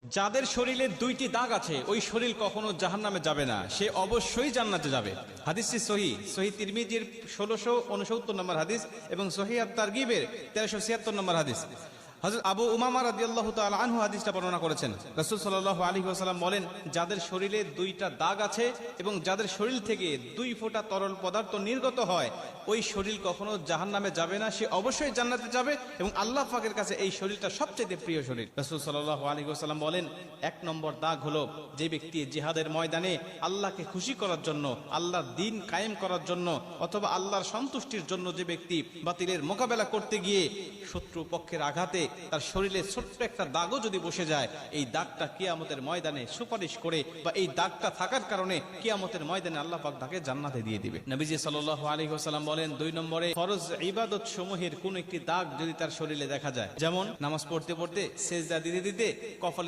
যাদের শরীরে দুইটি দাগ আছে ওই শরীর কখনো জাহান্নামে যাবে না, সে অবশ্যই জান্নাতে যাবে। হাদিসটি সহিহ তিরমিজির 1669 নম্বর হাদিস এবং সহিহ আত-তারগিবের 1376 নম্বর হাদিস। হযরত আবু উমামা রাদিয়াল্লাহু তাআলা আনহু হাদিসটা বর্ণনা করেছেন। রাসূল সাল্লাল্লাহু আলাইহি ওয়াসাল্লাম বলেন, যাদের শরীরে দুইটা দাগ আছে এবং যাদের শরীর থেকে 2 ফোঁটা তরল পদার্থ নির্গত হয় ওই শরীর কখনো জাহান্নামে যাবে না, সে অবশ্যই জান্নাতে যাবে এবং আল্লাহ পাকের কাছে এই শরীরটা সবচেয়ে প্রিয় শরীর। রাসূল সাল্লাল্লাহু আলাইহি ওয়াসাল্লাম বলেন, 1 নম্বর দাগ হলো যে ব্যক্তি জিহাদের ময়দানে আল্লাহকে খুশি করার জন্য, আল্লাহর দ্বীন কায়েম করার জন্য অথবা আল্লাহর সন্তুষ্টির জন্য যে ব্যক্তি বাতিলের মোকাবেলা করতে গিয়ে শত্রু পক্ষের আঘাতে তার শরীরে ছোট্ট একটা দাগও যদি বসে যায়, এই দাগটা কিয়ামতের ময়দানে সুপারিশ করে বা এই দাগটা থাকার কারণে কিয়ামতের ময়দানে আল্লাহ পাক তাকে জান্নাতে দিয়ে দিবে। নবীজি সাল্লাল্লাহু আলাইহি ওয়াসাল্লাম বলেন, 2 নম্বরে ফরজ ইবাদত সমূহের কোন একটি দাগ যদি তার শরীরে দেখা যায়, যেমন নামাজ পড়তে পড়তে সেজদা দিতে দিতে কপালে